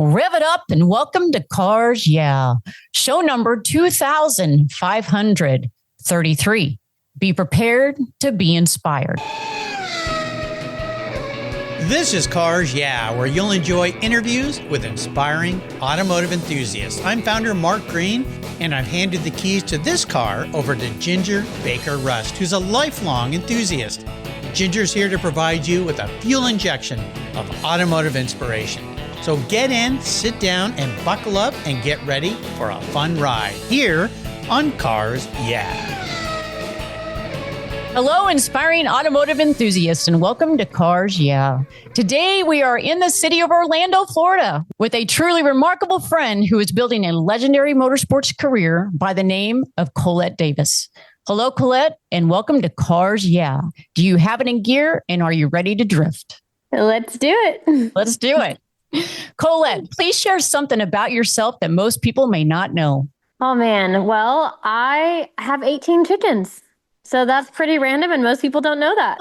Rev it up and welcome to Cars Yeah, show number 2533. Be prepared to be inspired. This is Cars Yeah, where you'll enjoy interviews with inspiring automotive enthusiasts. I'm founder Mark Green, and I've handed the keys to this car over to Ginger Baker Rust, who's a lifelong enthusiast. Ginger's here to provide you with a fuel injection of automotive inspiration. So get in, sit down, and buckle up and get ready for a fun ride here on Cars Yeah. Hello, inspiring automotive enthusiasts, and welcome to Cars Yeah. Today, we are in the city of Orlando, Florida, with a truly remarkable friend who is building a legendary motorsports career by the name of Collete Davis. Hello, Collete, and welcome to Cars Yeah. Do you have it in gear, and are you ready to drift? Let's do it. Let's do it. Collete, please share something about yourself that most people may not know. Oh, man. Well, I have 18 chickens. So that's pretty random, and most people don't know that.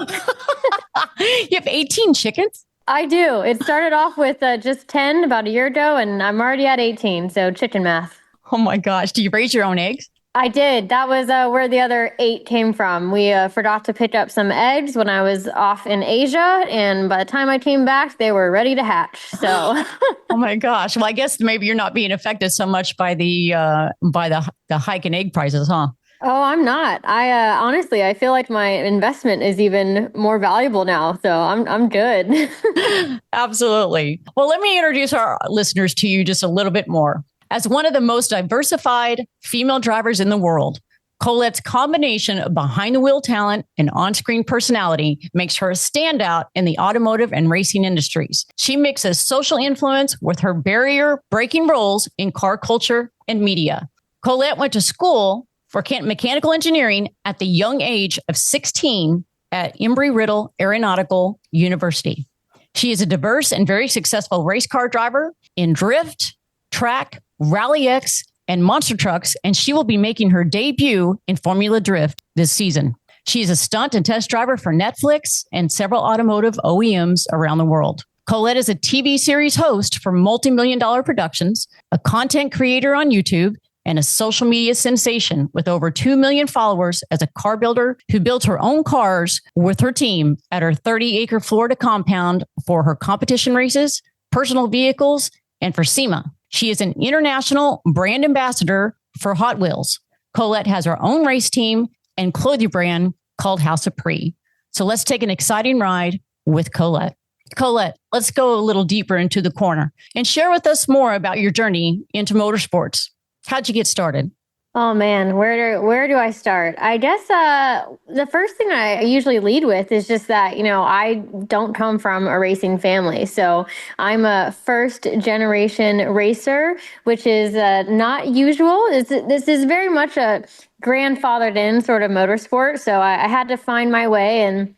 You have 18 chickens? I do. It started off with just 10 about a year ago, and I'm already at 18, so chicken math. Oh, my gosh. Do you raise your own eggs? I did. That was where the other 8 came from. We forgot to pick up some eggs when I was off in Asia, and by the time I came back, they were ready to hatch. So, oh my gosh! Well, I guess maybe you're not being affected so much by the hike in egg prices, huh? Oh, I'm not. I honestly, I feel like my investment is even more valuable now. So I'm good. Absolutely. Well, let me introduce our listeners to you just a little bit more. As one of the most diversified female drivers in the world, Collette's combination of behind-the-wheel talent and on-screen personality makes her a standout in the automotive and racing industries. She mixes social influence with her barrier-breaking roles in car culture and media. Collette went to school for mechanical engineering at the young age of 16 at Embry-Riddle Aeronautical University. She is a diverse and very successful race car driver in drift, track, Rally X, and monster trucks, and she will be making her debut in Formula Drift this season. She is a stunt and test driver for Netflix and several automotive OEMs around the world. Collette is a TV series host for multi-million-dollar productions, a content creator on YouTube, and a social media sensation with over 2 million followers as a car builder who builds her own cars with her team at her 30-acre Florida compound for her competition races, personal vehicles, and for SEMA. She is an international brand ambassador for Hot Wheels. Collette has her own race team and clothing brand called House of Pre. So let's take an exciting ride with Collette. Collette, let's go a little deeper into the corner and share with us more about your journey into motorsports. How'd you get started? Oh man, where do I start? I guess the first thing I usually lead with is just that, I don't come from a racing family. So I'm a first generation racer, which is not usual. This is very much a grandfathered in sort of motorsport. So I had to find my way, and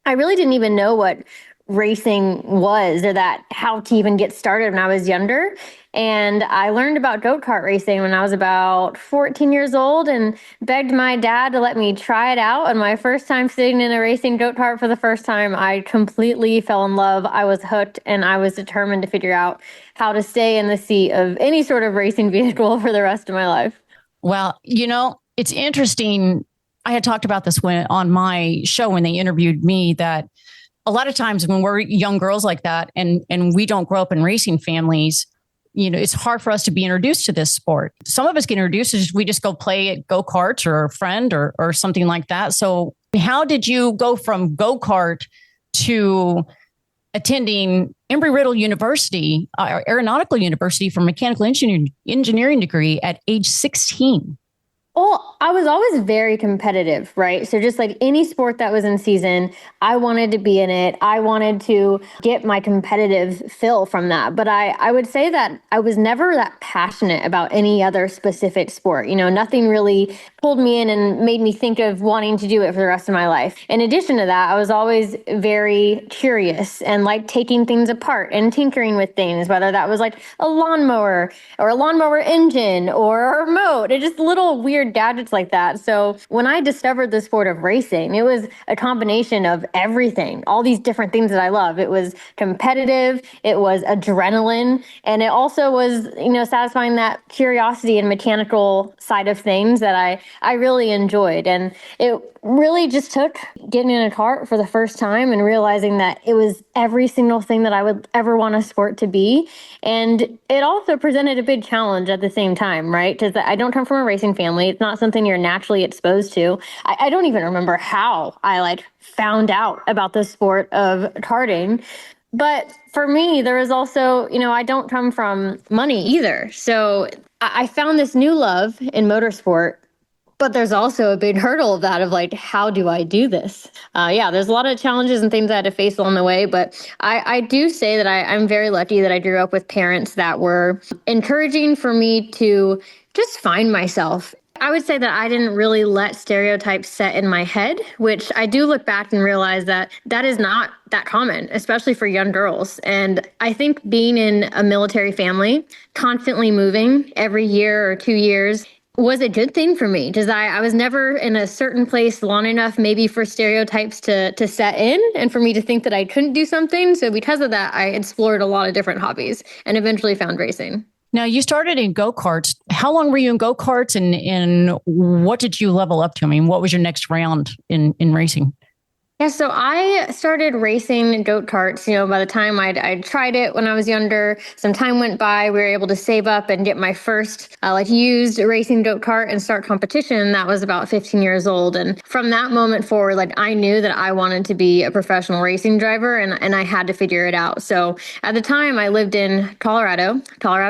I really didn't even know what racing was or how to even get started when I was younger. And I learned about go-kart racing when I was about 14 years old and begged my dad to let me try it out. And my first time sitting in a racing go-kart for the first time, I completely fell in love. I was hooked, and I was determined to figure out how to stay in the seat of any sort of racing vehicle for the rest of my life. Well, it's interesting. I had talked about this on my show when they interviewed me, that a lot of times when we're young girls like that and we don't grow up in racing families, it's hard for us to be introduced to this sport. Some of us get introduced as we just go play at go-karts or a friend or something like that. So how did you go from go-kart to attending Embry-Riddle University, Aeronautical University for mechanical engineering degree at age 16? Well, I was always very competitive, right? So just like any sport that was in season, I wanted to be in it. I wanted to get my competitive fill from that. But I would say that I was never that passionate about any other specific sport. Nothing really pulled me in and made me think of wanting to do it for the rest of my life. In addition to that, I was always very curious and like taking things apart and tinkering with things, whether that was like a lawnmower or a lawnmower engine or a remote, just little weird weird gadgets like that. So when I discovered the sport of racing, it was a combination of everything, all these different things that I love. It was competitive, it was adrenaline, and it also was, satisfying that curiosity and mechanical side of things that I really enjoyed. And it really just took getting in a kart for the first time and realizing that it was every single thing that I would ever want a sport to be. And it also presented a big challenge at the same time, right? Because I don't come from a racing family. It's not something you're naturally exposed to. I don't even remember how I found out about the sport of karting. But for me, there was also, I don't come from money either. So I found this new love in motorsport. But there's also a big hurdle of that, of how do I do this? There's a lot of challenges and things I had to face along the way. But I do say that I'm very lucky that I grew up with parents that were encouraging for me to just find myself. I would say that I didn't really let stereotypes set in my head, which I do look back and realize that is not that common, especially for young girls. And I think being in a military family, constantly moving every year or 2 years, was a good thing for me, because I was never in a certain place long enough maybe for stereotypes to set in and for me to think that I couldn't do something. So because of that, I explored a lot of different hobbies and eventually found racing. Now, you started in go-karts. How long were you in go-karts, and what did you level up to? I mean, what was your next round in racing? Yeah, so I started racing go-karts, by the time I'd tried it when I was younger. Some time went by, we were able to save up and get my first used racing go-kart and start competition. That was about 15 years old. And from that moment forward, I knew that I wanted to be a professional racing driver, and I had to figure it out. So at the time I lived in Colorado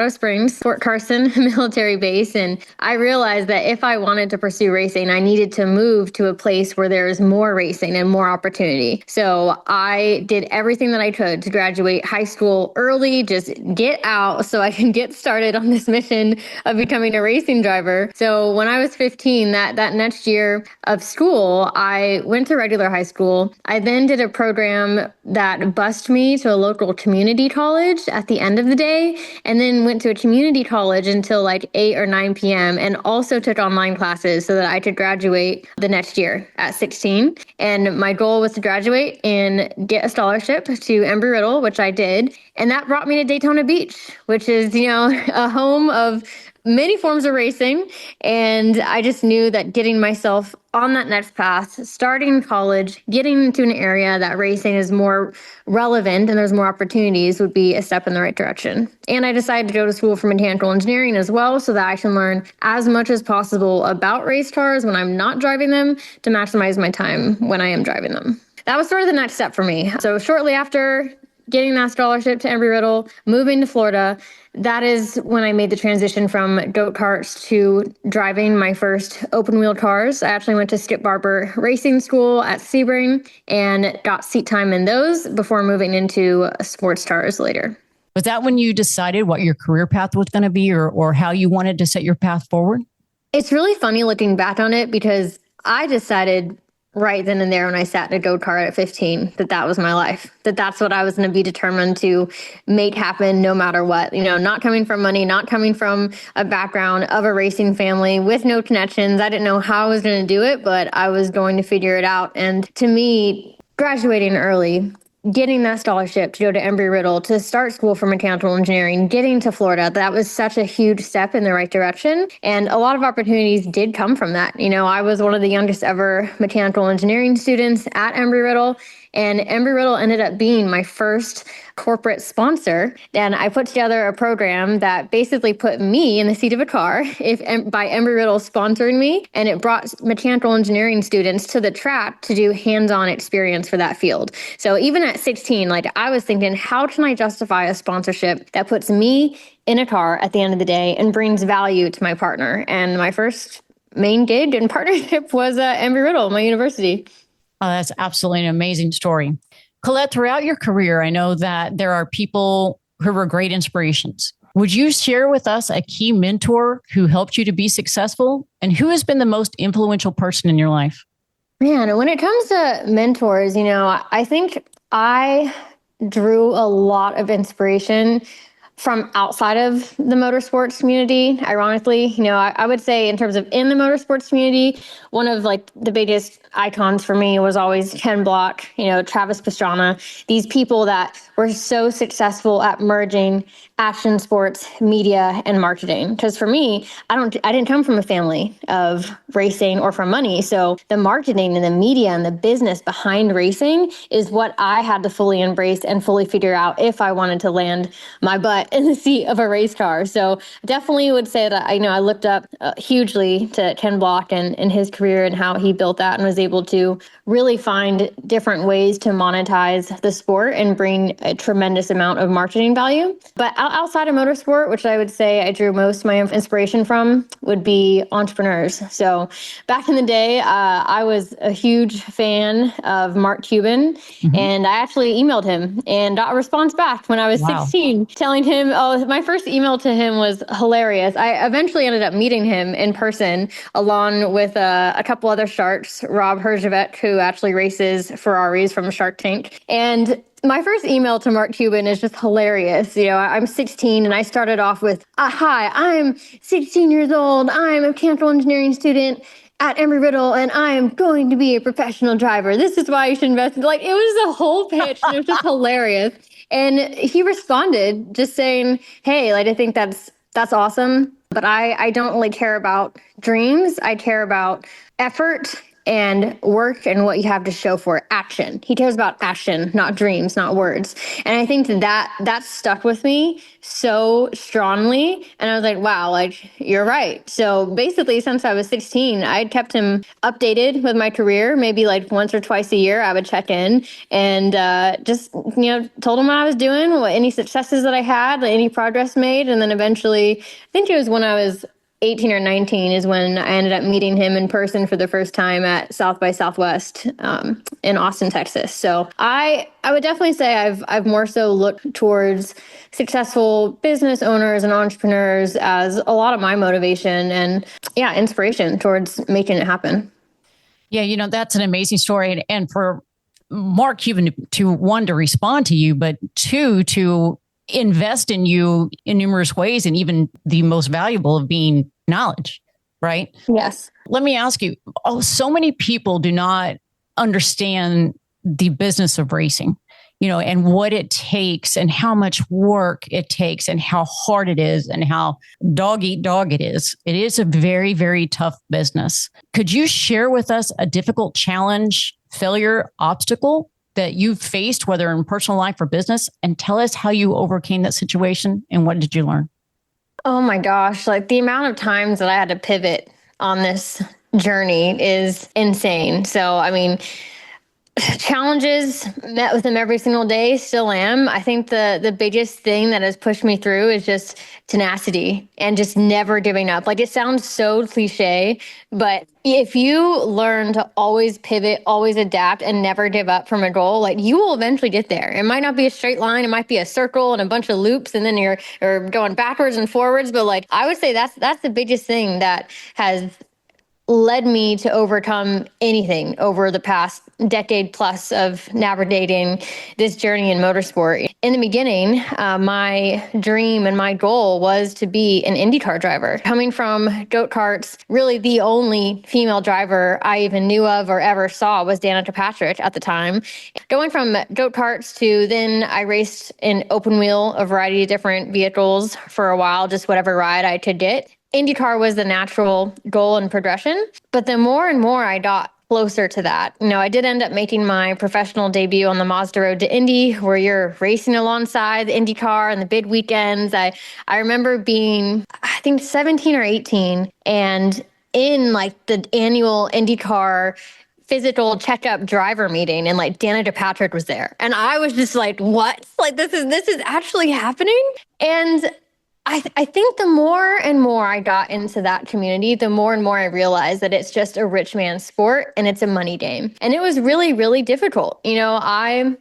Springs, Fort Carson military base. And I realized that if I wanted to pursue racing, I needed to move to a place where there is more racing and more opportunity. So I did everything that I could to graduate high school early, just get out so I can get started on this mission of becoming a racing driver. So when I was 15, that next year of school, I went to regular high school. I then did a program that bused me to a local community college at the end of the day, and then went to a community college until 8 or 9 p.m. and also took online classes so that I could graduate the next year at 16. And my goal was to graduate and get a scholarship to Embry-Riddle, which I did. And that brought me to Daytona Beach, which is, a home of many forms of racing. And I just knew that getting myself on that next path, starting college, getting into an area that racing is more relevant and there's more opportunities, would be a step in the right direction. And I decided to go to school for mechanical engineering as well, so that I can learn as much as possible about race cars when I'm not driving them to maximize my time when I am driving them. That was sort of the next step for me. So shortly after getting that scholarship to Embry-Riddle, moving to Florida, that is when I made the transition from go-karts to driving my first open-wheel cars. I actually went to Skip Barber Racing School at Sebring and got seat time in those before moving into sports cars later. Was that when you decided what your career path was going to be, or how you wanted to set your path forward? It's really funny looking back on it, because I decided right then and there when I sat in a go-kart at 15 that was my life, that's what I was going to be determined to make happen no matter what. Not coming from money, not coming from a background of a racing family with no connections. I didn't know how I was going to do it, but I was going to figure it out. And to me, graduating early, getting that scholarship to go to Embry-Riddle, to start school for mechanical engineering, getting to Florida, that was such a huge step in the right direction. And a lot of opportunities did come from that. I was one of the youngest ever mechanical engineering students at Embry-Riddle, and Embry-Riddle ended up being my first corporate sponsor. And I put together a program that basically put me in the seat of a car by Embry-Riddle sponsoring me, and it brought mechanical engineering students to the track to do hands-on experience for that field. So even at 16, I was thinking, how can I justify a sponsorship that puts me in a car at the end of the day and brings value to my partner? And my first main gig and partnership was at Embry-Riddle, my university. Oh, that's absolutely an amazing story. Collete, throughout your career, I know that there are people who were great inspirations. Would you share with us a key mentor who helped you to be successful, and who has been the most influential person in your life? Man, when it comes to mentors, I think I drew a lot of inspiration from outside of the motorsports community, ironically. I would say in terms of in the motorsports community, one of like the biggest icons for me was always Ken Block, Travis Pastrana, these people that were so successful at merging action sports, media, and marketing. Because for me, I didn't come from a family of racing or from money. So the marketing and the media and the business behind racing is what I had to fully embrace and fully figure out if I wanted to land my butt in the seat of a race car. So definitely would say that, I looked up hugely to Ken Block and his career and how he built that and was able to really find different ways to monetize the sport and bring a tremendous amount of marketing value. But outside of motorsport, which I would say I drew most of my inspiration from, would be entrepreneurs. So back in the day, I was a huge fan of Mark Cuban, and I actually emailed him and got a response back when I was 16, telling him, my first email to him was hilarious. I eventually ended up meeting him in person along with a couple other sharks, Rob Herjavec, who actually races Ferraris from Shark Tank. And my first email to Mark Cuban is just hilarious. I'm 16 and I started off with, hi, I'm 16 years old. I'm a mechanical engineering student at Embry-Riddle and I am going to be a professional driver. This is why you should invest. Like, it was a whole pitch and it was just hilarious. And he responded just saying, hey, like, I think that's awesome. But I don't really care about dreams. I care about effort and work and what you have to show for it. Action. He cares about action, not dreams, not words. And I think that stuck with me so strongly. And I was like, wow, like, you're right. So basically, since I was 16, I'd kept him updated with my career. Maybe like once or twice a year, I would check in and just, told him what I was doing, any successes that I had, any progress made. And then eventually, I think it was when I was 18 or 19 is when I ended up meeting him in person for the first time at South by Southwest in Austin, Texas. So I would definitely say I've more so looked towards successful business owners and entrepreneurs as a lot of my motivation and inspiration towards making it happen. Yeah, that's an amazing story. And for Mark Cuban to one, to respond to you, but two, to invest in you in numerous ways, and even the most valuable of being knowledge, right? Yes. Let me ask you, so many people do not understand the business of racing, and what it takes and how much work it takes and how hard it is and how dog eat dog it is. It is a very, very tough business. Could you share with us a difficult challenge, failure, obstacle that you've faced, whether in personal life or business, and tell us how you overcame that situation and what did you learn? Oh my gosh, like the amount of times that I had to pivot on this journey is insane. So, I mean, challenges, met with them every single day, still am. I think the biggest thing that has pushed me through is just tenacity and just never giving up. Like, it sounds so cliche, but if you learn to always pivot, always adapt, and never give up from a goal, like, you will eventually get there. It might not be a straight line. It might be a circle and a bunch of loops, and then you're going backwards and forwards. But like, I would say that's the biggest thing that has led me to overcome anything over the past decade plus of navigating this journey in motorsport. In the beginning, my dream and my goal was to be an IndyCar driver. Coming from goat karts, really the only female driver I even knew of or ever saw was Danica Patrick at the time. Going from goat karts to then I raced in open wheel, a variety of different vehicles for a while, just whatever ride I could get. IndyCar was the natural goal and progression, but the more and more I got closer to that, I did end up making my professional debut on the Mazda Road to Indy, where you're racing alongside the IndyCar and the big weekends. I remember being, I think, 17 or 18, and in like the annual IndyCar physical checkup driver meeting, and like Danica Patrick was there, and I was just like, what? Like, this is actually happening? And I think the more and more I got into that community, the more and more I realized that it's just a rich man's sport and it's a money game. And it was really, really difficult. I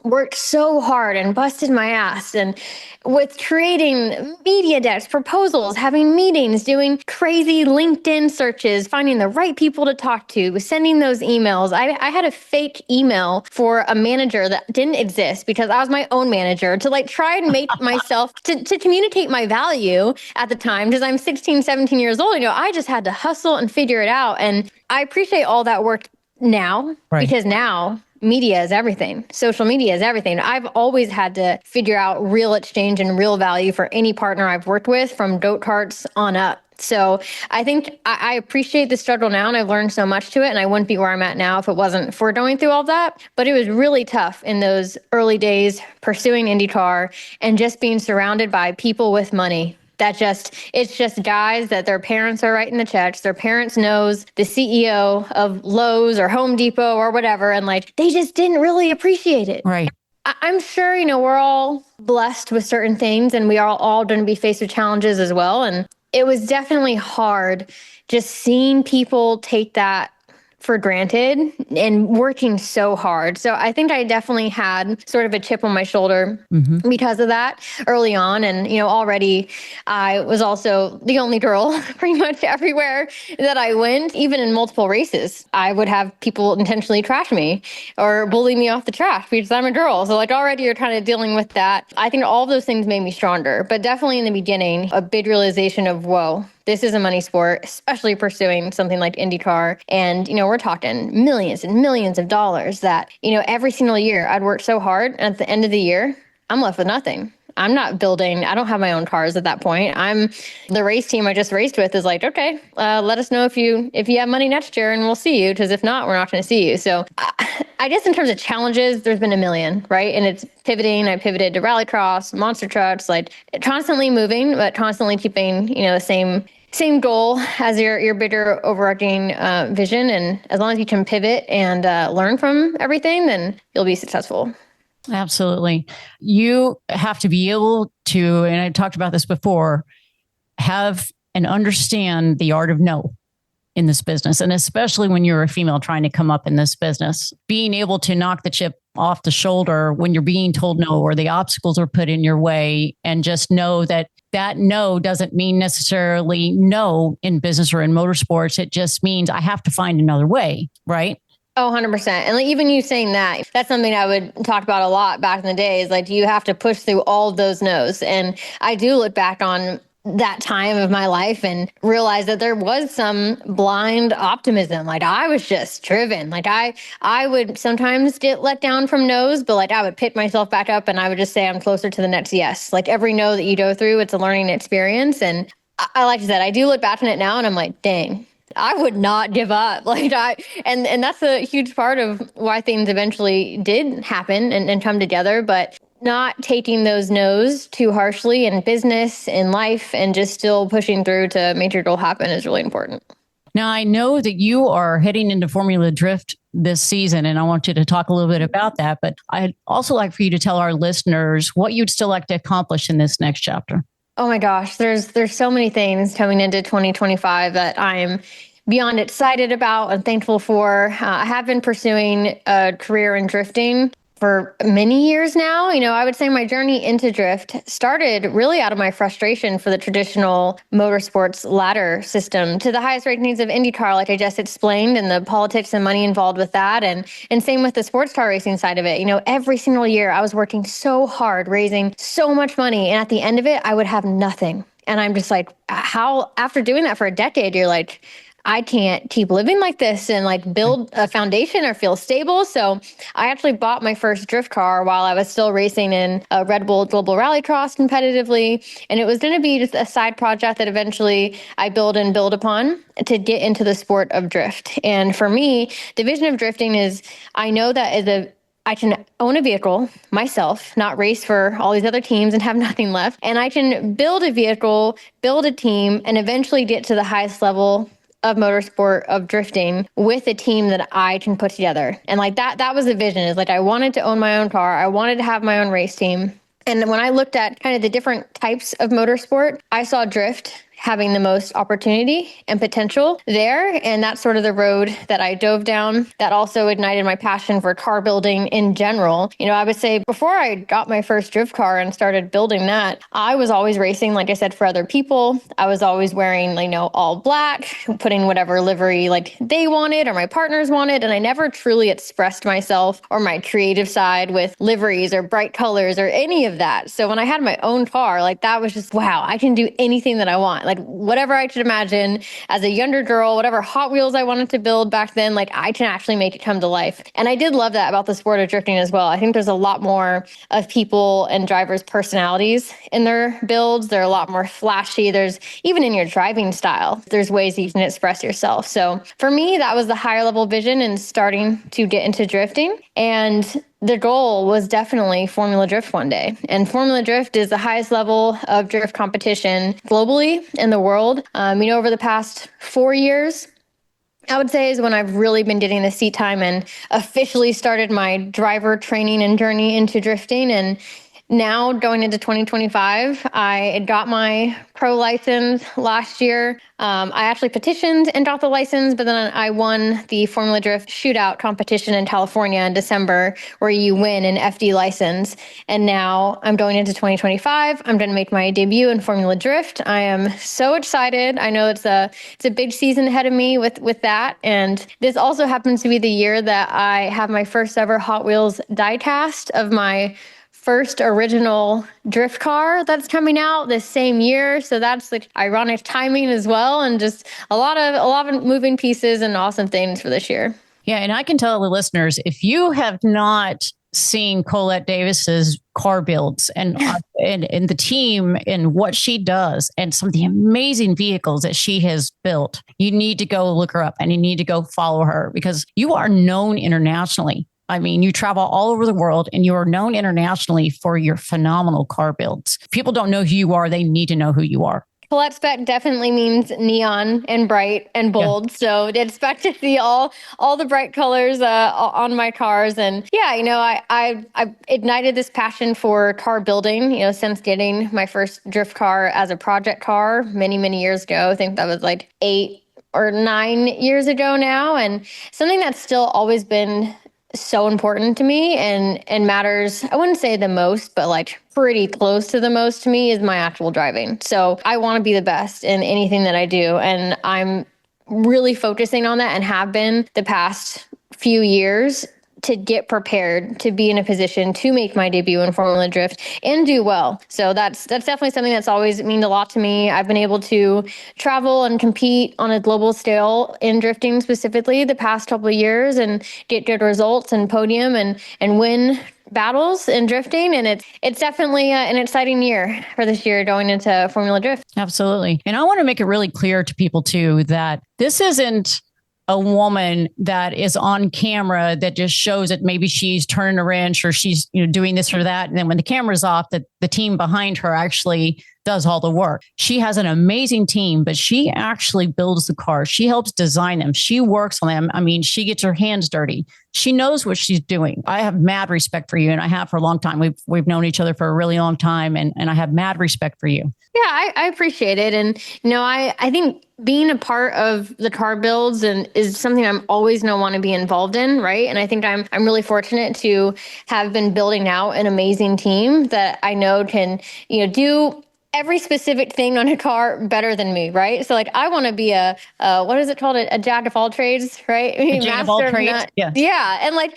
worked so hard and busted my ass and with creating media decks, proposals, having meetings, doing crazy LinkedIn searches, finding the right people to talk to, sending those emails. I had a fake email for a manager that didn't exist because I was my own manager to like try and make myself to communicate my value at the time because I'm 16, 17 years old. I just had to hustle and figure it out. And I appreciate all that work now because now media is everything. Social media is everything. I've always had to figure out real exchange and real value for any partner I've worked with from goat carts on up. So I think I appreciate the struggle now, and I've learned so much to it, and I wouldn't be where I'm at now if it wasn't for going through all that. But it was really tough in those early days pursuing IndyCar and just being surrounded by people with money. It's just guys that their parents are writing the checks. Their parents knows the CEO of Lowe's or Home Depot or whatever. And like, they just didn't really appreciate it. Right. I'm sure, we're all blessed with certain things and we are all going to be faced with challenges as well. And it was definitely hard just seeing people take that for granted and working so hard. So I think I definitely had sort of a chip on my shoulder because of that early on. And, already I was also the only girl pretty much everywhere that I went, even in multiple races. I would have people intentionally trash me or bully me off the track because I'm a girl. So like already you're kind of dealing with that. I think all of those things made me stronger, but definitely in the beginning, a big realization of, whoa, this is a money sport, especially pursuing something like IndyCar. And, we're talking millions and millions of dollars that, every single year I'd worked so hard. And at the end of the year, I'm left with nothing. I don't have my own cars at that point. The race team I just raced with is like, okay, let us know if you have money next year and we'll see you. Because if not, we're not going to see you. So I guess in terms of challenges, there's been a million, right? And it's pivoting. I pivoted to rallycross, monster trucks, like constantly moving, but constantly keeping, the same goal as your bigger overarching vision. And as long as you can pivot and learn from everything, then you'll be successful. Absolutely. You have to be able to, and I talked about this before, have and understand the art of no in this business. And especially when you're a female trying to come up in this business, being able to knock the chip off the shoulder when you're being told no or the obstacles are put in your way, and just know that no doesn't mean necessarily no in business or in motorsports. It just means I have to find another way, right? Oh, 100%. And like, even you saying that's something I would talk about a lot back in the day is like, you have to push through all of those no's. And I do look back on that time of my life and realize that there was some blind optimism. Like I was just driven. Like I would sometimes get let down from no's, but like I would pick myself back up and I would just say I'm closer to the next yes. Like every no that you go through, it's a learning experience. And I like you said, I do look back on it now and I'm like, dang, I would not give up. And that's a huge part of why things eventually did happen and come together. But not taking those no's too harshly in business, in life, and just still pushing through to make your goal happen is really important. Now, I know that you are heading into Formula Drift this season, and I want you to talk a little bit about that. But I'd also like for you to tell our listeners what you'd still like to accomplish in this next chapter. Oh my gosh, there's so many things coming into 2025 that I'm beyond excited about and thankful for. I have been pursuing a career in drifting for many years now. I would say my journey into drift started really out of my frustration for the traditional motorsports ladder system to the highest rankings of IndyCar, like I just explained, and the politics and money involved with that. And same with the sports car racing side of it. Every single year I was working so hard, raising so much money. And at the end of it, I would have nothing. And I'm just like, how, after doing that for a decade, you're like, I can't keep living like this and like build a foundation or feel stable. So I actually bought my first drift car while I was still racing in a Red Bull Global Rallycross competitively. And it was going to be just a side project that eventually I build upon to get into the sport of drift. And for me, the vision of drifting is, I know that I can own a vehicle myself, not race for all these other teams and have nothing left. And I can build a vehicle, build a team, and eventually get to the highest level of motorsport, of drifting, with a team that I can put together. And like that was the vision, is like I wanted to own my own car. I wanted to have my own race team. And when I looked at kind of the different types of motorsport, I saw drift having the most opportunity and potential there. And that's sort of the road that I dove down. That also ignited my passion for car building in general. I would say before I got my first drift car and started building that, I was always racing, like I said, for other people. I was always wearing, all black, putting whatever livery they wanted or my partners wanted. And I never truly expressed myself or my creative side with liveries or bright colors or any of that. So when I had my own car, that was just, wow, I can do anything that I want. Whatever I could imagine as a younger girl, whatever Hot Wheels I wanted to build back then, I can actually make it come to life. And I did love that about the sport of drifting as well. I think there's a lot more of people and drivers' personalities in their builds. They're a lot more flashy. There's even in your driving style, there's ways that you can express yourself. So for me, that was the higher level vision and starting to get into drifting. And the goal was definitely Formula Drift one day. And Formula Drift is the highest level of drift competition globally in the world. Over the past 4 years, I would say is when I've really been getting the seat time and officially started my driver training and journey into drifting. And now going into 2025, I got my pro license last year. I actually petitioned and got the license, but then I won the Formula Drift shootout competition in California in December, where you win an FD license. And now I'm going into 2025. I'm going to make my debut in Formula Drift. I am so excited. I know it's a big season ahead of me with that. And this also happens to be the year that I have my first ever Hot Wheels diecast of my first original drift car that's coming out this same year. So that's ironic timing as well. And just a lot of moving pieces and awesome things for this year. Yeah. And I can tell the listeners, if you have not seen Collete Davis's car builds and the team and what she does and some of the amazing vehicles that she has built, you need to go look her up and you need to go follow her because you are known internationally. I mean, you travel all over the world and you are known internationally for your phenomenal car builds. If people don't know who you are, they need to know who you are. Collette spec definitely means neon and bright and bold. Yeah. So expect to see all the bright colors on my cars. And yeah, I ignited this passion for car building, since getting my first drift car as a project car many, many years ago. I think that was 8 or 9 years ago now. And something that's still always been so important to me and matters, I wouldn't say the most, but pretty close to the most to me is my actual driving. So I want to be the best in anything that I do. And I'm really focusing on that and have been the past few years to get prepared to be in a position to make my debut in Formula Drift and do well. So that's definitely something that's always meant a lot to me. I've been able to travel and compete on a global scale in drifting specifically the past couple of years and get good results and podium and win battles in drifting. And it's definitely an exciting year for this year going into Formula Drift. Absolutely. And I want to make it really clear to people too, that this isn't a woman that is on camera that just shows that maybe she's turning a wrench or she's doing this or that. And then when the camera's off, that the team behind her actually does all the work. She has an amazing team, but she actually builds the cars. She helps design them. She works on them. I mean, she gets her hands dirty. She knows what she's doing. I have mad respect for you, and I have for a long time. We've known each other for a really long time, and I have mad respect for you. Yeah, I appreciate it. And, I think being a part of the car builds is something I'm always going to want to be involved in, right? And I think I'm really fortunate to have been building out an amazing team that I know can, do every specific thing on a car better than me, right? So I want to be what is it called? A jack of all trades, right? A jack of all trades. Yeah. Yeah. And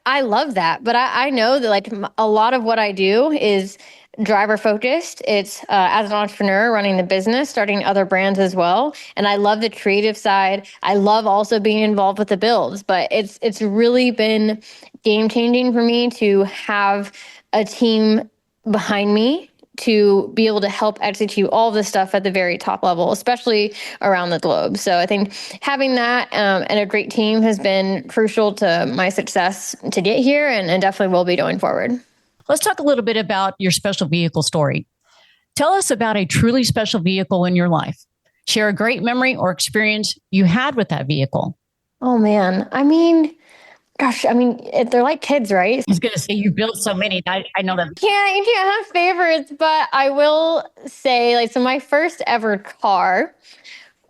I love that, but I know that a lot of what I do is driver focused. It's as an entrepreneur running the business, starting other brands as well. And I love the creative side. I love also being involved with the builds, but it's really been game changing for me to have a team behind me to be able to help execute all this stuff at the very top level, especially around the globe. So I think having that and a great team has been crucial to my success to get here and definitely will be going forward. Let's talk a little bit about your special vehicle story. Tell us about a truly special vehicle in your life. Share a great memory or experience you had with that vehicle. Oh, man. I mean, Gosh, I mean, they're like kids, right? I was going to say you built so many. I know that. You can't have favorites, but I will say, like, so my first ever car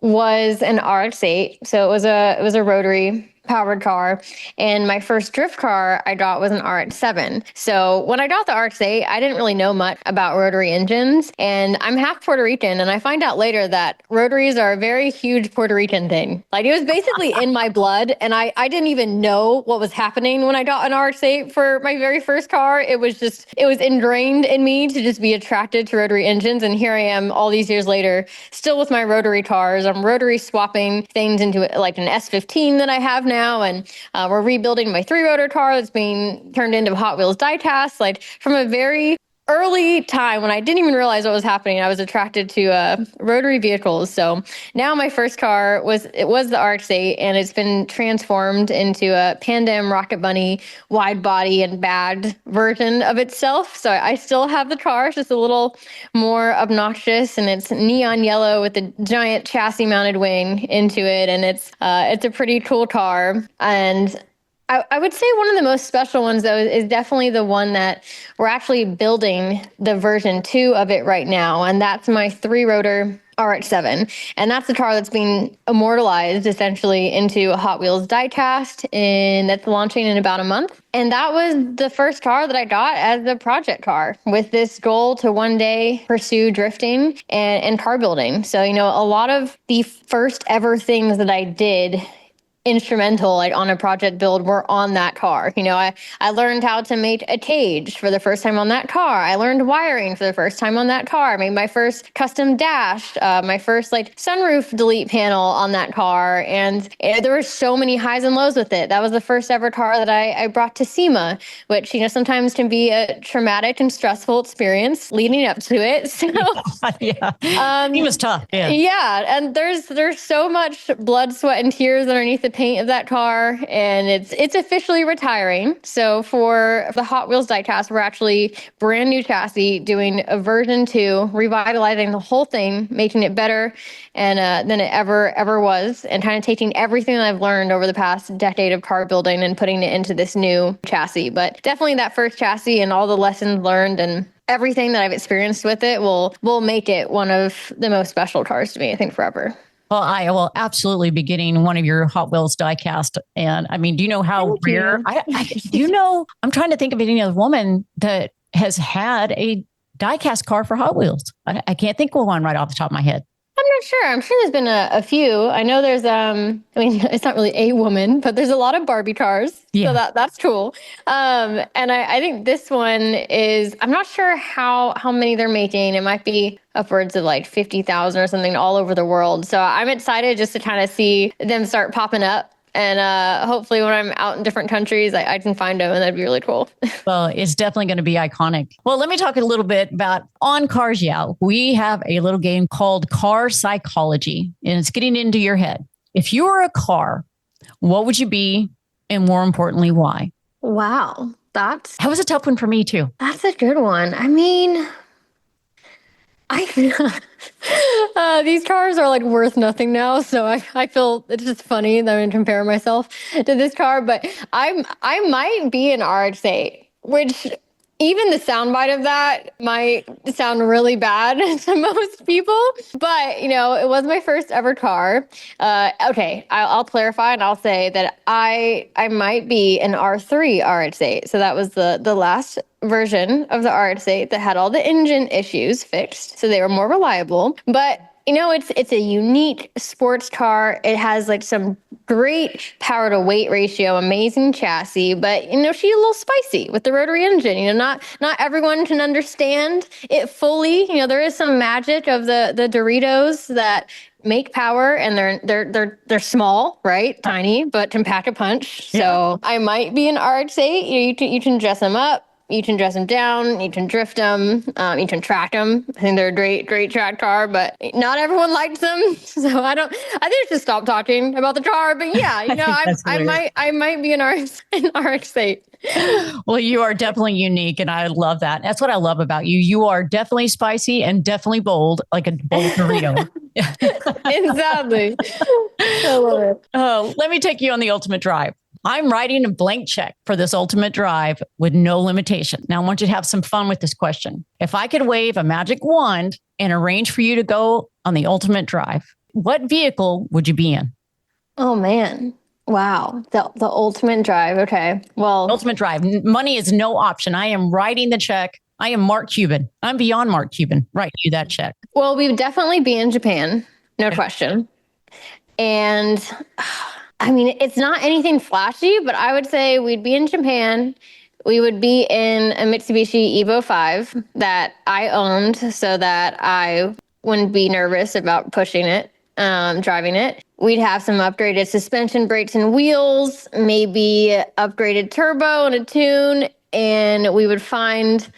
was an RX-8. So it was a rotary powered car, and my first drift car I got was an RX-7. So when I got the RX-8, I didn't really know much about rotary engines, and I'm half Puerto Rican, and I find out later that rotaries are a very huge Puerto Rican thing. Like, it was basically in my blood, and I didn't even know what was happening when I got an RX-8 for my very first car. It was ingrained in me to just be attracted to rotary engines, and here I am all these years later, still with my rotary cars. I'm rotary swapping things into like an S15 that I have now, and we're rebuilding my 3-rotor car that's being turned into Hot Wheels diecast. Like, from a very early time when I didn't even realize what was happening, I was attracted to rotary vehicles. So now my first car was the RX-8, and it's been transformed into a Pan-Am Rocket Bunny wide body and bagged version of itself. So I still have the car, it's just a little more obnoxious, and it's neon yellow with a giant chassis mounted wing into it, and it's a pretty cool car. And I would say one of the most special ones, though, is definitely the one that we're actually building the version 2 of it right now. And that's my 3-rotor RX-7. And that's the car that's being immortalized essentially into a Hot Wheels diecast, and that's launching in about a month. And that was the first car that I got as a project car, with this goal to one day pursue drifting and car building. So, a lot of the first ever things that I did instrumental, like on a project build, were on that car. I learned how to make a cage for the first time on that car. I learned wiring for the first time on that car. I made my first custom dash, my first sunroof delete panel on that car. And there were so many highs and lows with it. That was the first ever car that I brought to SEMA, which, sometimes can be a traumatic and stressful experience leading up to it. So yeah. SEMA's tough. Yeah. Yeah. And there's so much blood, sweat, and tears underneath the paint of that car, and it's officially retiring. So for the Hot Wheels diecast, we're actually brand new chassis, doing a version 2, revitalizing the whole thing, making it better and than it ever was, and kind of taking everything that I've learned over the past decade of car building and putting it into this new chassis. But definitely that first chassis and all the lessons learned and everything that I've experienced with it will make it one of the most special cars to me, I think, forever. Well, I will absolutely be getting one of your Hot Wheels diecast. And I mean, do you know how rare? I'm trying to think of any other woman that has had a diecast car for Hot Wheels. I can't think of one right off the top of my head. I'm not sure. I'm sure there's been a few. I know there's, it's not really a woman, but there's a lot of Barbie cars. Yeah. So that's cool. And I think this one is, I'm not sure how many they're making. It might be upwards of 50,000 or something all over the world. So I'm excited just to kind of see them start popping up. And hopefully when I'm out in different countries, I can find them, and that'd be really cool. Well, it's definitely going to be iconic. Well, let me talk a little bit about on cars. Yeah, we have a little game called Car Psychology, and it's getting into your head. If you were a car, what would you be? And more importantly, why? Wow. That was a tough one for me too. That's a good one. I mean, these cars are worth nothing now, so I feel it's just funny that I'm comparing myself to this car. But I might be an RX-8, which even the soundbite of that might sound really bad to most people. But it was my first ever car. Okay, I'll clarify, and I'll say that I might be an R3 RX-8. So that was the last version of the RX-8 that had all the engine issues fixed, so they were more reliable. But it's a unique sports car. It has some great power to weight ratio, amazing chassis, but she's a little spicy with the rotary engine. Not everyone can understand it fully. There is some magic of the Doritos that make power, and they're small, right? Tiny, but can pack a punch. Yeah. So I might be an RX-8. You can dress them up. You can dress them down, you can drift them, you can track them. I think they're a great track car, but not everyone likes them. So I think I should stop talking about the car. But yeah, I might be an RX-8. Well, you are definitely unique, and I love that. That's what I love about you. You are definitely spicy and definitely bold, like a bold Dorito. Exactly. I love it. Oh, let me take you on the ultimate drive. I'm writing a blank check for this ultimate drive with no limitation. Now, I want you to have some fun with this question. If I could wave a magic wand and arrange for you to go on the ultimate drive, what vehicle would you be in? Oh, man. Wow. The ultimate drive. Okay. Well, ultimate drive. Money is no option. I am writing the check. I am Mark Cuban. I'm beyond Mark Cuban. Write you that check. Well, we would definitely be in Japan. No question. And I mean, it's not anything flashy, but I would say we'd be in Japan. We would be in a Mitsubishi Evo 5 that I owned so that I wouldn't be nervous about pushing it, driving it. We'd have some upgraded suspension, brakes, and wheels, maybe upgraded turbo and a tune, and we would find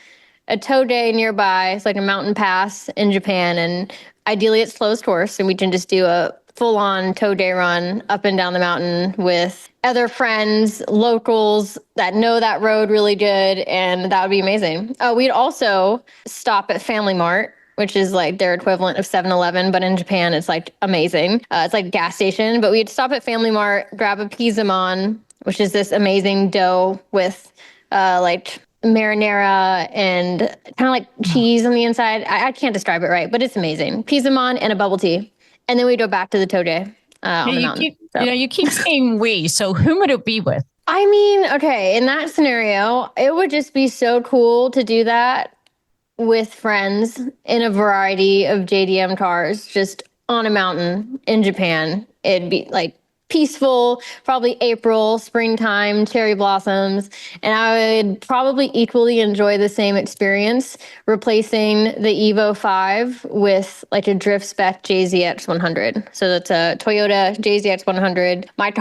a tow day nearby. It's like a mountain pass in Japan, and ideally it's closed course, and we can just do a full-on tow day run up and down the mountain with other friends, locals that know that road really good, and that would be amazing. We'd also stop at Family Mart, which is like their equivalent of 7-Eleven, but in Japan it's like amazing. It's like a gas station, but we'd stop at Family Mart, grab a pizzamon, which is this amazing dough with like marinara and kind of like cheese on the inside. I can't describe it right, but it's amazing. Pizzamon and a bubble tea. And then we go back to the tow day on the mountain. You keep saying we, so whom would it be with? I mean, okay, in that scenario, it would just be so cool to do that with friends in a variety of JDM cars, just on a mountain in Japan. It'd be like peaceful, probably April, springtime, cherry blossoms, and I would probably equally enjoy the same experience replacing the Evo 5 with like a drift spec JZX 100. So that's a Toyota JZX 100. My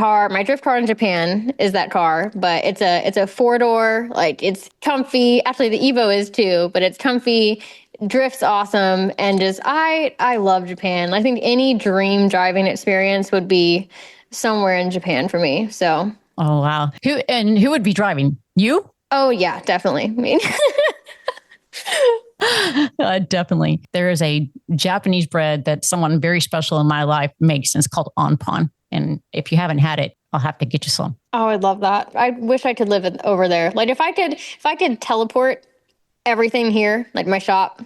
drift car in Japan is that car, but it's a four-door, like it's comfy. Actually, the Evo is too, but it's comfy. Drift's awesome, and just I love Japan. I think any dream driving experience would be somewhere in Japan for me. So. Oh, wow. Who would be driving? You? Oh, yeah, definitely. Me. Definitely. There is a Japanese bread that someone very special in my life makes, and it's called onpan. And if you haven't had it, I'll have to get you some. Oh, I'd love that. I wish I could live over there. Like if I could teleport everything here, like my shop,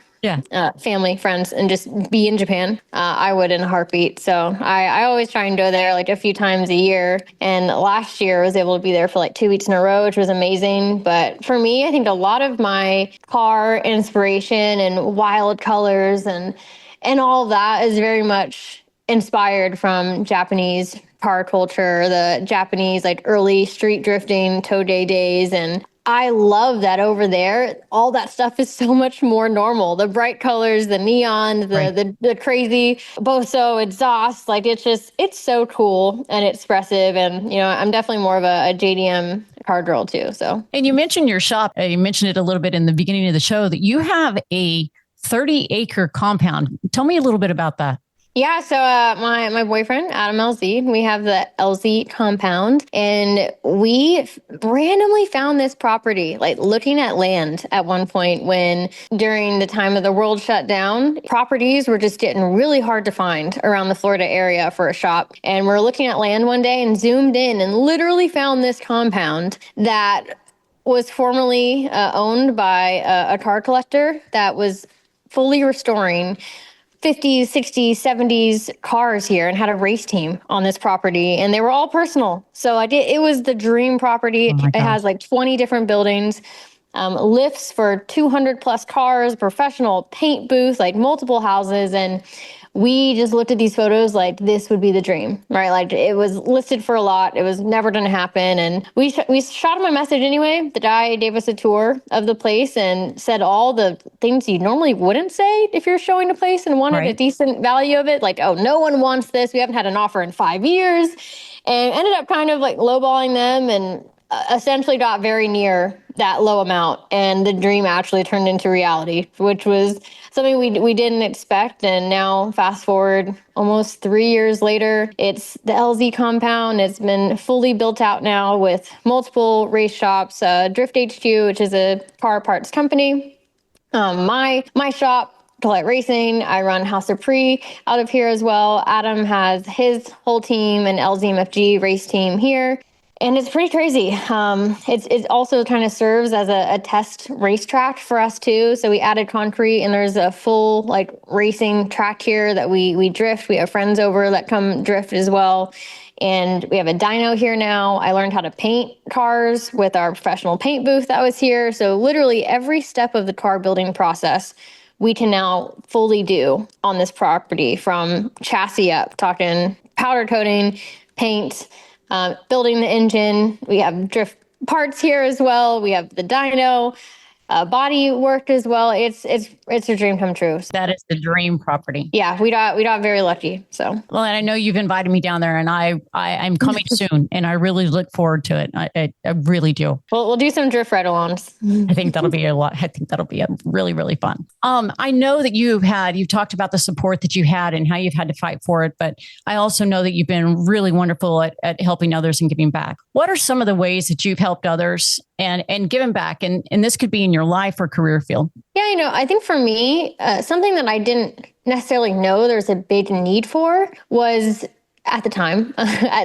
family, friends, and just be in Japan, I would in a heartbeat. So I always try and go there like a few times a year. And last year I was able to be there for like 2 weeks in a row, which was amazing. But for me, I think a lot of my car inspiration and wild colors and all of that is very much inspired from Japanese car culture, the Japanese like early street drifting tow day days. And I love that over there, all that stuff is so much more normal. The bright colors, the neon, the crazy Boso exhaust, like it's so cool and expressive. And, I'm definitely more of a JDM car girl too. So, and you mentioned your shop. You mentioned it a little bit in the beginning of the show that you have a 30-acre compound. Tell me a little bit about that. Yeah, so my boyfriend, Adam LZ, we have the LZ compound, and we randomly found this property, like looking at land at one point when during the time of the world shut down, properties were just getting really hard to find around the Florida area for a shop. And we're looking at land one day and zoomed in and literally found this compound that was formerly owned by a car collector that was fully restoring 50s, 60s, 70s cars here and had a race team on this property, and they were all personal. So it was the dream property. It has like 20 different buildings, lifts for 200 plus cars, professional paint booth, like multiple houses. And we just looked at these photos like this would be the dream, right? Like it was listed for a lot. It was never going to happen. And we shot him a message anyway. The guy gave us a tour of the place and said all the things you normally wouldn't say if you're showing a place and wanted a decent value of it. Like, oh, no one wants this. We haven't had an offer in 5 years. And ended up kind of like lowballing them and essentially got very near that low amount. And the dream actually turned into reality, which was something we didn't expect. And now fast forward almost 3 years later, it's the LZ compound. It's been fully built out now with multiple race shops, Drift HQ, which is a car parts company. My shop, Collete Racing. I run House of Pre out of here as well. Adam has his whole team and LZMFG race team here. And it's pretty crazy. It also kind of serves as a test racetrack for us too. So we added concrete, and there's a full like racing track here that we drift. We have friends over that come drift as well. And we have a dyno here now. I learned how to paint cars with our professional paint booth that was here. So literally every step of the car building process we can now fully do on this property, from chassis up, talking powder coating, paint, building the engine. We have drift parts here as well. We have the dyno, body work as well. It's a dream come true. That is the dream property. Yeah, we got very lucky. So well, and I know you've invited me down there, and I'm coming soon, and I really look forward to it. I really do. We'll do some drift ride-alongs. I think that'll be a lot. I think that'll be a really, really fun. I know that you've talked about the support that you had and how you've had to fight for it, but I also know that you've been really wonderful at helping others and giving back. What are some of the ways that you've helped others and given back? And this could be in your life or career field. Yeah, I think for me, something that I didn't necessarily know there's a big need for was, at the time,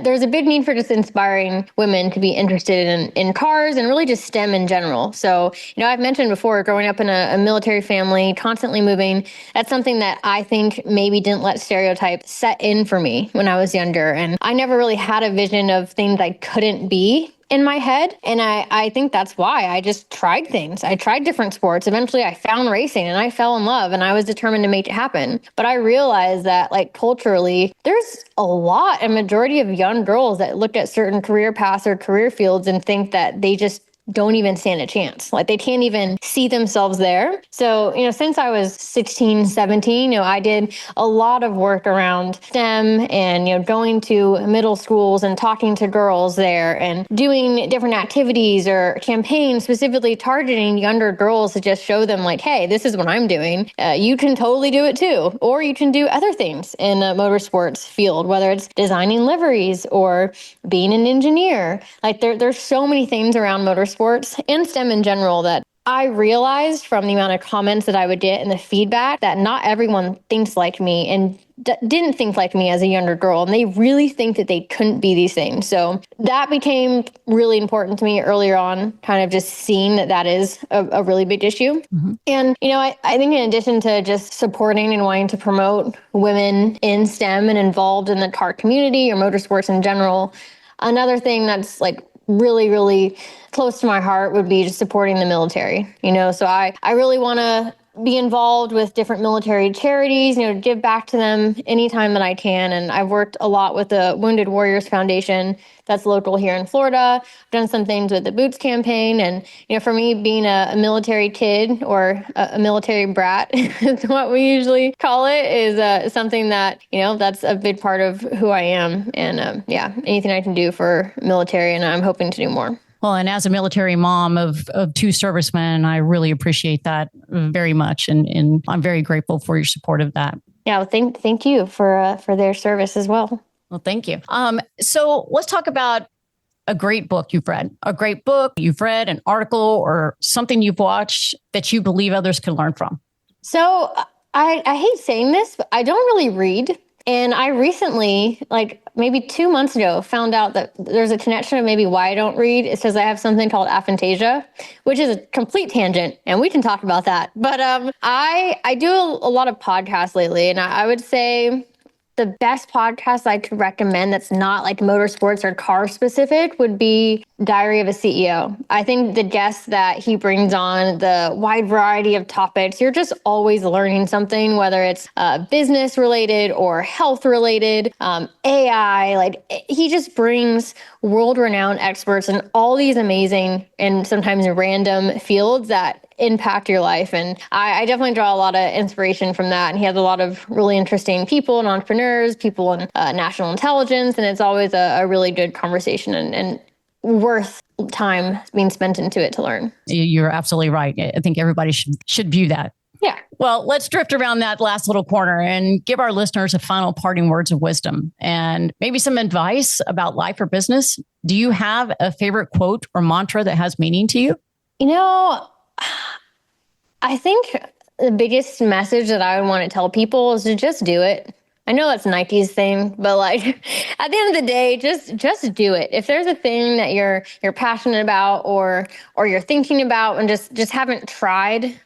there's a big need for just inspiring women to be interested in cars and really just STEM in general. So, I've mentioned before, growing up in a military family, constantly moving, that's something that I think maybe didn't let stereotype set in for me when I was younger. And I never really had a vision of things I couldn't be in my head. And I think that's why I just tried things. I tried different sports. Eventually I found racing and I fell in love, and I was determined to make it happen. But I realized that culturally, there's a majority of young girls that look at certain career paths or career fields and think that they just don't even stand a chance. They can't even see themselves there. So, since I was 16, 17, I did a lot of work around STEM and, going to middle schools and talking to girls there and doing different activities or campaigns specifically targeting younger girls to just show them hey, this is what I'm doing. You can totally do it too. Or you can do other things in the motorsports field, whether it's designing liveries or being an engineer. There's so many things around motorsports and STEM in general that I realized from the amount of comments that I would get and the feedback that not everyone thinks like me and didn't think like me as a younger girl. And they really think that they couldn't be these things. So that became really important to me earlier on, kind of just seeing that is a really big issue. Mm-hmm. And, I think in addition to just supporting and wanting to promote women in STEM and involved in the car community or motorsports in general, another thing that's really, really close to my heart would be just supporting the military. So I really want to be involved with different military charities, give back to them anytime that I can. And I've worked a lot with the Wounded Warriors Foundation that's local here in Florida. I've done some things with the Boots campaign. And, for me, being a military kid or a military brat is what we usually call it, is something that, that's a big part of who I am. And anything I can do for military, and I'm hoping to do more. Well, and as a military mom of two servicemen, I really appreciate that very much. And I'm very grateful for your support of that. Yeah, well, thank you for their service as well. Well, thank you. So let's talk about a great book you've read, an article or something you've watched that you believe others can learn from. So I hate saying this, but I don't really read. And I recently, maybe 2 months ago, found out that there's a connection of maybe why I don't read. It's because I have something called aphantasia, which is a complete tangent, and we can talk about that. But I do a lot of podcasts lately, and I would say the best podcast I could recommend that's not motorsports or car specific would be Diary of a CEO. I think the guests that he brings on, the wide variety of topics, you're just always learning something, whether it's business related or health related, AI. He just brings world-renowned experts in all these amazing and sometimes random fields that impact your life. And I definitely draw a lot of inspiration from that. And he has a lot of really interesting people and entrepreneurs, people in national intelligence. And it's always a really good conversation and worth time being spent into it to learn. You're absolutely right. I think everybody should view that. Yeah. Well, let's drift around that last little corner and give our listeners a final parting words of wisdom and maybe some advice about life or business. Do you have a favorite quote or mantra that has meaning to you? I think the biggest message that I would want to tell people is to just do it. I know that's Nike's thing, but like at the end of the day, just do it. If there's a thing that you're passionate about or you're thinking about and just haven't tried,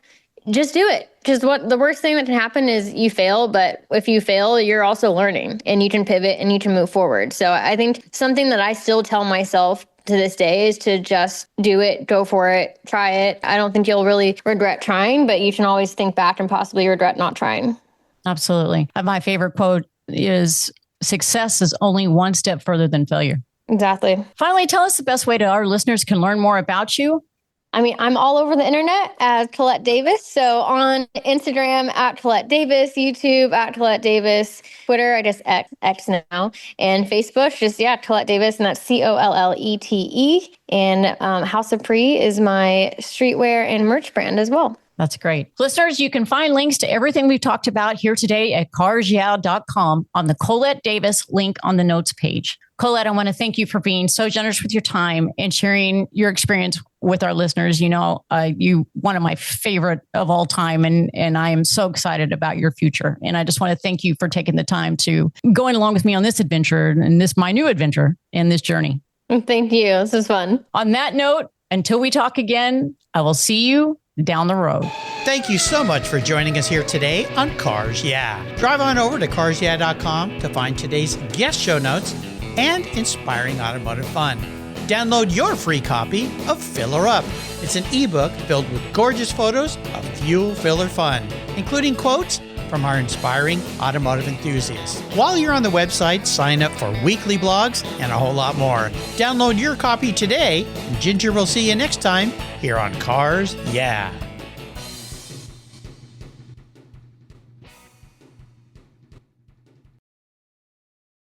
just do it. Because what the worst thing that can happen is you fail, but if you fail, you're also learning and you can pivot and you can move forward. So I think something that I still tell myself to this day is to just do it, go for it, try it. I don't think you'll really regret trying, but you can always think back and possibly regret not trying. Absolutely. My favorite quote is success is only one step further than failure. Exactly. Finally, tell us the best way our listeners can learn more about you. I mean, I'm all over the internet as Collete Davis. So on Instagram at Collete Davis, YouTube at Collete Davis, Twitter, I just X now, and Facebook, just, Collete Davis, and that's Collete. And House of Pre is my streetwear and merch brand as well. That's great. Listeners, you can find links to everything we've talked about here today at carsyeah.com on the Collete Davis link on the notes page. Collete, I want to thank you for being so generous with your time and sharing your experience with our listeners. You know, you one of my favorite of all time, and I am so excited about your future. And I just want to thank you for taking the time to going along with me on this adventure and my new adventure and this journey. Thank you. This was fun. On that note, until we talk again, I will see you down the road. Thank you so much for joining us here today on Cars Yeah. Drive on over to carsyeah.com to find today's guest show notes and inspiring automotive fun. Download your free copy of Filler Up. It's an ebook filled with gorgeous photos of fuel filler fun, including quotes from our inspiring automotive enthusiasts. While you're on the website, sign up for weekly blogs and a whole lot more. Download your copy today, and Ginger will see you next time here on Cars Yeah.